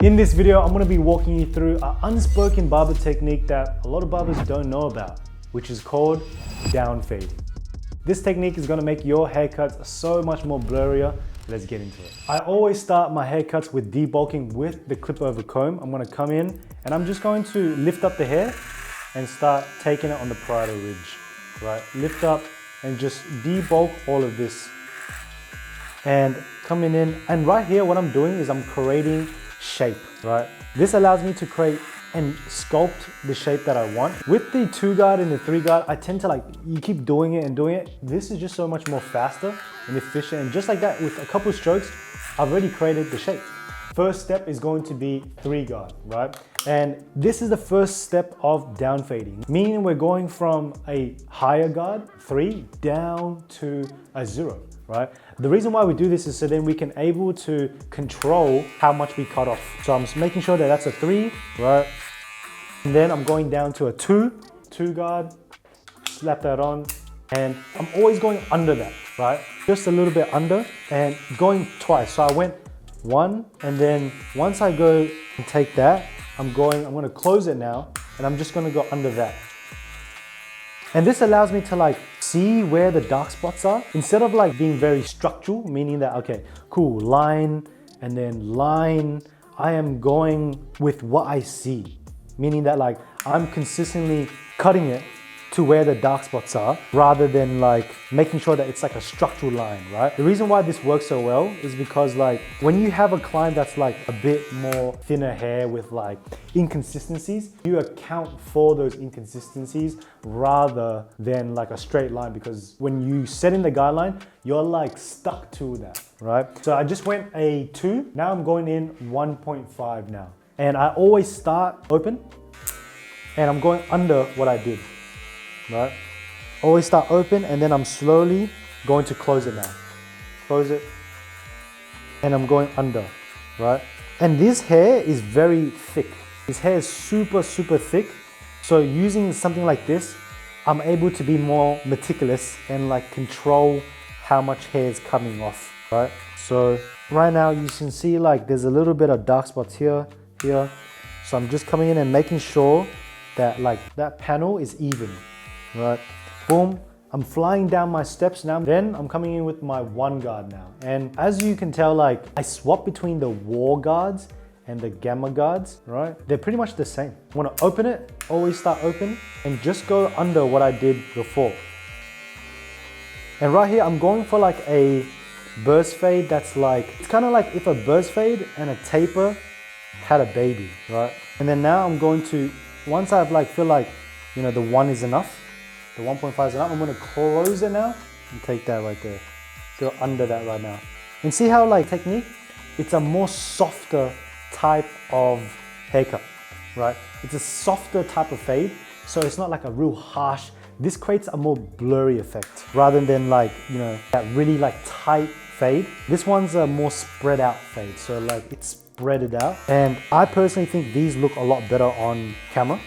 In this video, I'm going to be walking you through an unspoken barber technique that a lot of barbers don't know about, which is called down fade. This technique is going to make your haircuts so much more blurrier. Let's get into it. I always start my haircuts with debulking with the clip over comb. I'm going to come in and I'm just going to lift up the hair and start taking it on the parietal ridge, right? Lift up and just debulk all of this. And coming in, and right here what I'm doing is I'm creating shape, right? This allows me to create and sculpt the shape that I want. With the 2 guard and the 3 guard, I tend to you keep doing it and doing it. This is just so much more faster and efficient. And just like that, with a couple strokes, I've already created the shape. First step is going to be 3 guard, right? And this is the first step of down fading, meaning we're going from a higher guard, 3, down to a 0. Right? The reason why we do this is so then we can able to control how much we cut off. So I'm just making sure that that's a 3, right? And then I'm going down to a 2 guard, slap that on, and I'm always going under that, right? Just a little bit under and going twice. So I went 1, and then once I go and take that, I'm going to close it now, and I'm just going to go under that. And this allows me to see where the dark spots are. Instead of being very structural, meaning that, okay, cool, line and then line, I am going with what I see. Meaning that I'm consistently cutting it to where the dark spots are rather than making sure that it's a structural line, right? The reason why this works so well is because when you have a client that's a bit more thinner hair with inconsistencies, you account for those inconsistencies rather than a straight line, because when you set in the guideline, you're stuck to that, right? So I just went a 2, now I'm going in 1.5 now. And I always start open and I'm going under what I did. Right? Always start open and then I'm slowly going to close it now. Close it. And I'm going under, right? And this hair is very thick. This hair is super, super thick. So using something like this, I'm able to be more meticulous and control how much hair is coming off, right? So right now you can see there's a little bit of dark spots here. So I'm just coming in and making sure that that panel is even. Right, boom, I'm flying down my steps now. Then I'm coming in with my 1 guard now. And as you can tell, I swap between the war guards and the gamma guards, right? They're pretty much the same. I want to open it, always start open, and just go under what I did before. And right here, I'm going for a burst fade that's it's kind of like if a burst fade and a taper had a baby, right? And then now I'm going to, once I've feel the 1 is enough, the 1.5 is enough, I'm going to close it now and take that right there. Go under that right now. And see how technique, it's a more softer type of haircut, right? It's a softer type of fade. So it's not a real harsh, this creates a more blurry effect rather than that really tight fade. This one's a more spread out fade. So it's spreaded out. And I personally think these look a lot better on camera.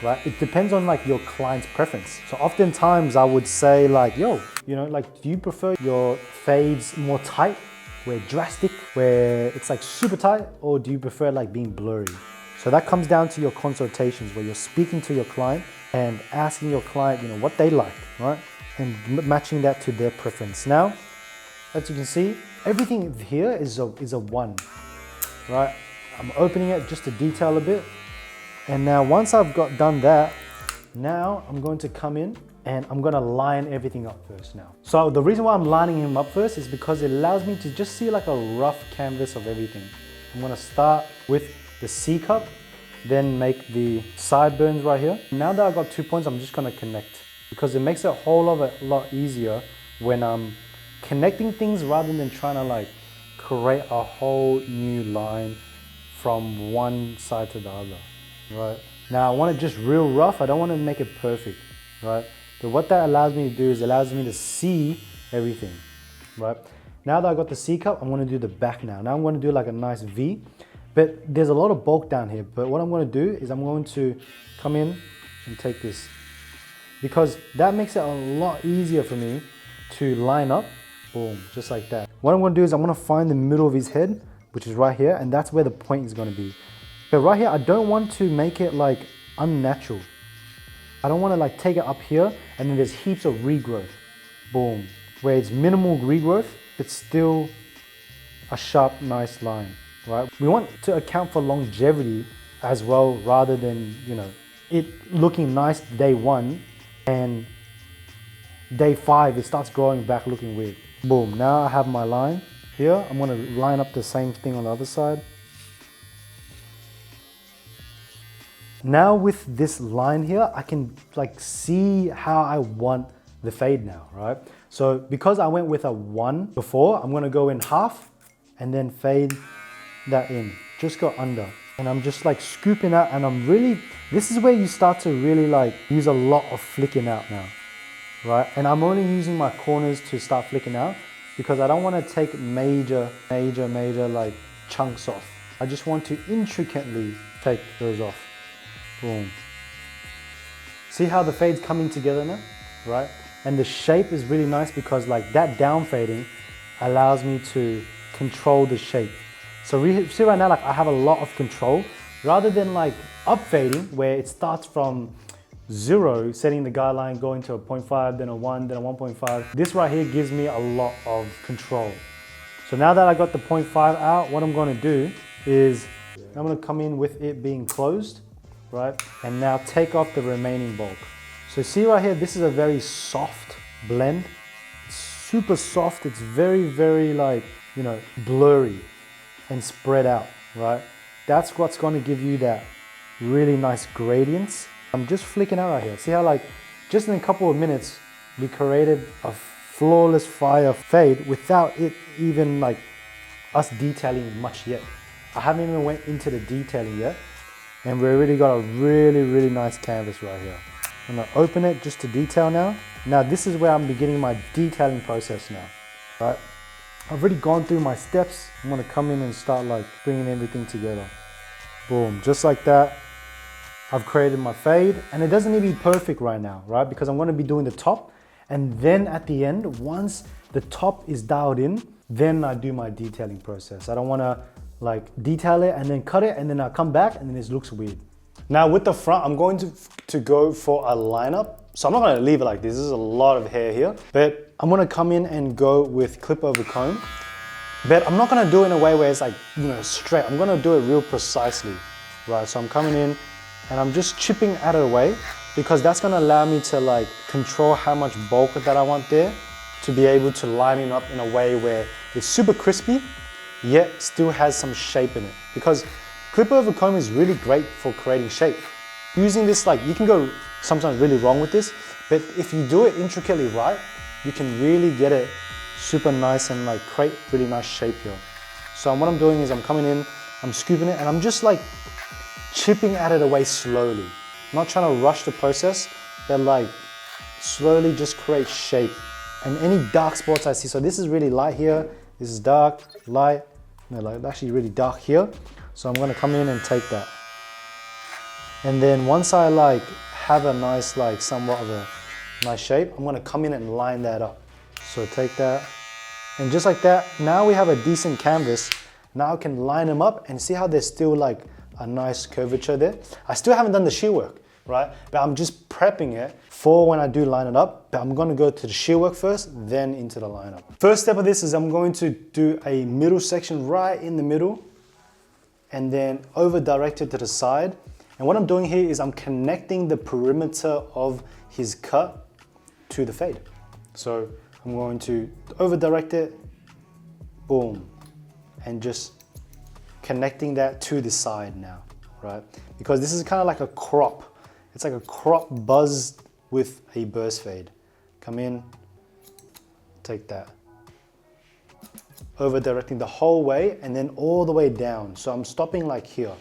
Right? It depends on your client's preference. So oftentimes I would say yo, do you prefer your fades more tight, where drastic, where it's super tight, or do you prefer being blurry? So that comes down to your consultations, where you're speaking to your client and asking your client, what they like, right? And matching that to their preference. Now, as you can see, everything here is a 1, right? I'm opening it just to detail a bit. And now once I've done that, now I'm going to come in and I'm going to line everything up first now. So the reason why I'm lining him up first is because it allows me to just see a rough canvas of everything. I'm going to start with the C cup, then make the sideburns right here. Now that I've got 2 points, I'm just going to connect, because it makes it a whole lot easier when I'm connecting things rather than trying to create a whole new line from one side to the other. Right. Now I want it just real rough. I don't want to make it perfect, right? But what that allows me to do is allows me to see everything, right? Now that I got the C cup, I'm going to do the back now. Now I'm going to do a nice V, but there's a lot of bulk down here. But what I'm going to do is I'm going to come in and take this, because that makes it a lot easier for me to line up, boom, just like that. What I'm going to do is I'm going to find the middle of his head, which is right here, and that's where the point is gonna be. But right here, I don't want to make it like unnatural. I don't wanna like take it up here and then there's heaps of regrowth. Boom. Where it's minimal regrowth, it's still a sharp, nice line, right? We want to account for longevity as well, rather than, you know, it looking nice day 1 and day 5, it starts growing back looking weird. Boom, now I have my line here. I'm gonna line up the same thing on the other side. Now with this line here, I can like see how I want the fade now, right? So because I went with a 1 before, I'm gonna go in half and then fade that in. Just go under. And I'm just like scooping out, and I'm really, this is where you start to really like use a lot of flicking out now, right? And I'm only using my corners to start flicking out because I don't want to take major like chunks off. I just want to intricately take those off. Boom. See how the fade's coming together now, right? And the shape is really nice because like that down fading allows me to control the shape. So see right now, like I have a lot of control rather than like up fading where it starts from 0, setting the guideline, going to a 0.5, then a 1, then a 1.5. This right here gives me a lot of control. So now that I got the 0.5 out, what I'm gonna do is I'm gonna come in with it being closed, right? And now take off the remaining bulk. So see right here, this is a very soft blend. It's super soft, it's very like, you know, blurry and spread out, right? That's what's gonna give you that really nice gradients. I'm just flicking out right here. See how like, just in a couple of minutes, we created a flawless fire fade without it even like us detailing much yet. I haven't even went into the detailing yet, and we already got a really nice canvas right here. I'm gonna open it just to detail now. Now this is where I'm beginning my detailing process now, right? I've already gone through my steps. I'm gonna come in and start like bringing everything together. Boom, just like that. I've created my fade, and it doesn't need to be perfect right now, right? Because I'm gonna be doing the top, and then at the end, once the top is dialed in, then I do my detailing process. I don't wanna like detail it and then cut it, and then I come back and then it looks weird. Now with the front, I'm going to go for a lineup. So I'm not gonna leave it like this. This is a lot of hair here, but I'm gonna come in and go with clip over comb. But I'm not gonna do it in a way where it's like, you know, straight. I'm gonna do it real precisely, right? So I'm coming in and I'm just chipping out of the way because that's gonna allow me to like control how much bulk that I want there to be able to line it up in a way where it's super crispy, yet still has some shape in it. Because clip over comb is really great for creating shape. Using this, like you can go sometimes really wrong with this, but if you do it intricately right, you can really get it super nice and like create really nice shape here. So what I'm doing is I'm coming in, I'm scooping it, and I'm just like chipping out of the way slowly. I'm not trying to rush the process, but like slowly just create shape. And any dark spots I see, so this is really light here, this is dark, light, like actually really dark here. So I'm gonna come in and take that. And then once I like have a nice, like somewhat of a nice shape, I'm gonna come in and line that up. So take that, and just like that, now we have a decent canvas. Now I can line them up and see how there's still like a nice curvature there. I still haven't done the shear work, right? But I'm just prepping it for when I do line it up. But I'm gonna go to the shear work first, then into the lineup. First step of this is I'm going to do a middle section right in the middle, and then over direct it to the side. And what I'm doing here is I'm connecting the perimeter of his cut to the fade. So I'm going to over direct it, boom, and just connecting that to the side now, right? Because this is kind of like a crop. It's like a crop buzzed with a burst fade. Come in, take that. Over directing the whole way and then all the way down. So I'm stopping like here.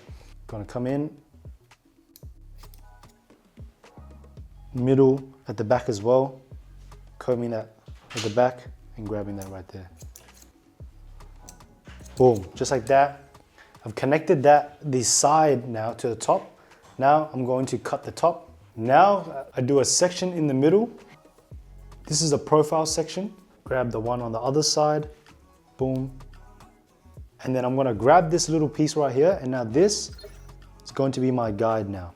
Gonna come in, middle at the back as well, combing that at the back and grabbing that right there. Boom, just like that. I've connected the side now to the top. Now I'm going to cut the top. Now I do a section in the middle. This is a profile section. Grab the one on the other side, boom, And then I'm gonna grab this little piece right here, and now this is going to be my guide now,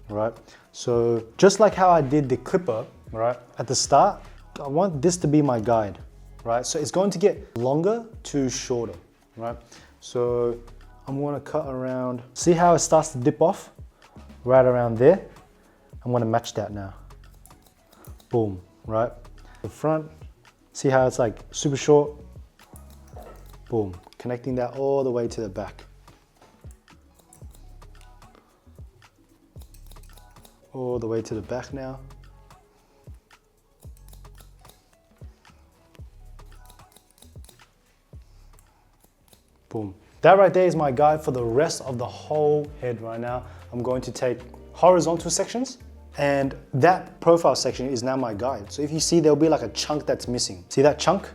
right? So just like how I did the clipper, right, at the start, I want this to be my guide, right? So it's going to get longer to shorter, right? So I'm gonna cut around, see how it starts to dip off? Right around there. I'm gonna match that now. Boom, right? The front, see how it's like super short? Boom, connecting that all the way to the back. All the way to the back now. Boom. That right there is my guide for the rest of the whole head right now. I'm going to take horizontal sections, and that profile section is now my guide. So if you see, there'll be like a chunk that's missing. See that chunk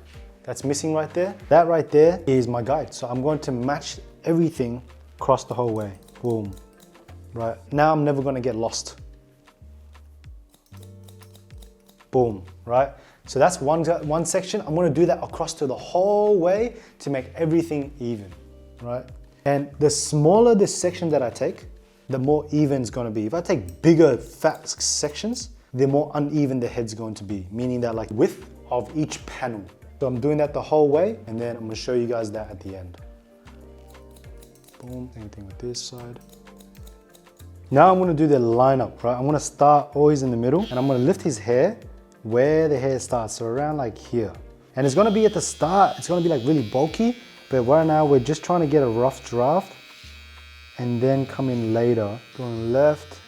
that's missing right there? That right there is my guide. So I'm going to match everything across the whole way. Boom. Right, now I'm never gonna get lost. Boom, right? So that's one section. I'm gonna do that across to the whole way to make everything even, right? And the smaller this section that I take, the more even it's gonna be. If I take bigger fat sections, the more uneven the head's going to be, meaning that like width of each panel. So I'm doing that the whole way, and then I'm gonna show you guys that at the end. Boom, same thing with this side. Now I'm gonna do the lineup, right? I'm gonna start always in the middle, and I'm gonna lift his hair where the hair starts, so around like here. And it's gonna be at the start, it's gonna be like really bulky, but right now we're just trying to get a rough draft, and then come in later, going left,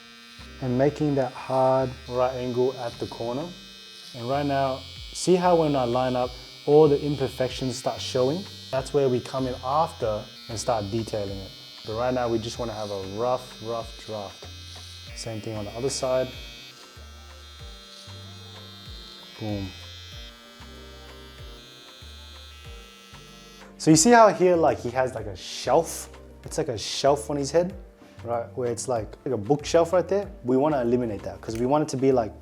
and making that hard right angle at the corner. And right now, see how when I line up, all the imperfections start showing? That's where we come in after and start detailing it. But right now, we just wanna have a rough draft. Same thing on the other side. Boom. So you see how here, like he has like a shelf? It's like a shelf on his head, right? Where it's like a bookshelf right there. We wanna eliminate that because we want it to be like,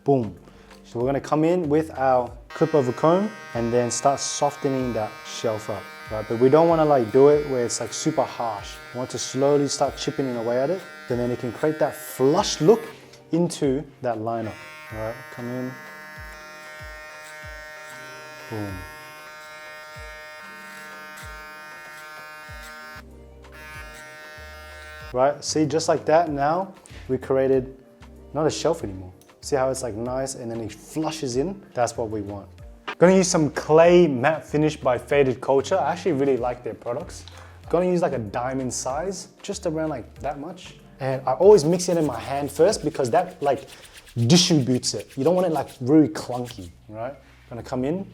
boom. So we're gonna come in with our clip of a comb and then start softening that shelf up, right? But we don't wanna like do it where it's like super harsh. We want to slowly start chipping away at it, and then it can create that flush look into that lineup, all right? Come in, boom. Right, see, just like that, now we created not a shelf anymore. See how it's like nice and then it flushes in? That's what we want. Gonna use some clay matte finish by Faded Culture. I actually really like their products. Gonna use like a diamond size, just around like that much. And I always mix it in my hand first because that like distributes it. You don't want it like really clunky, right? Gonna come in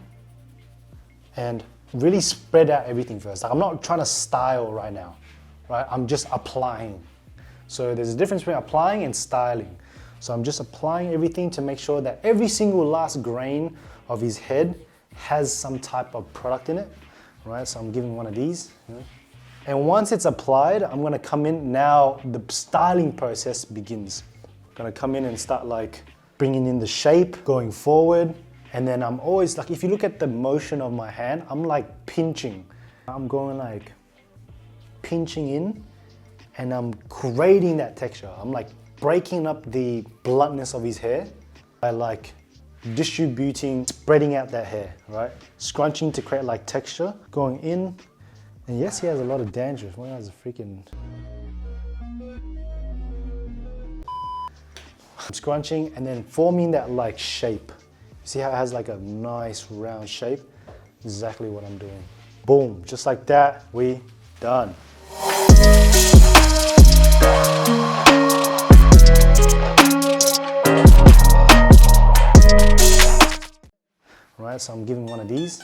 and really spread out everything first. Like I'm not trying to style right now, right? I'm just applying. So there's a difference between applying and styling. So I'm just applying everything to make sure that every single last grain of his head has some type of product in it, right? So I'm giving one of these. And once it's applied, I'm gonna come in, now the styling process begins. I'm gonna come in and start like bringing in the shape, going forward. And then I'm always like, if you look at the motion of my hand, I'm like pinching. I'm going like pinching in, and I'm creating that texture. I'm like breaking up the bluntness of his hair by like distributing, spreading out that hair, right? Scrunching to create like texture, going in. And yes, he has a lot of dandruff. Well, that's a freaking... I'm scrunching and then forming that like shape. See how it has like a nice round shape? Exactly what I'm doing. Boom, just like that, we done. Right, so I'm giving one of these.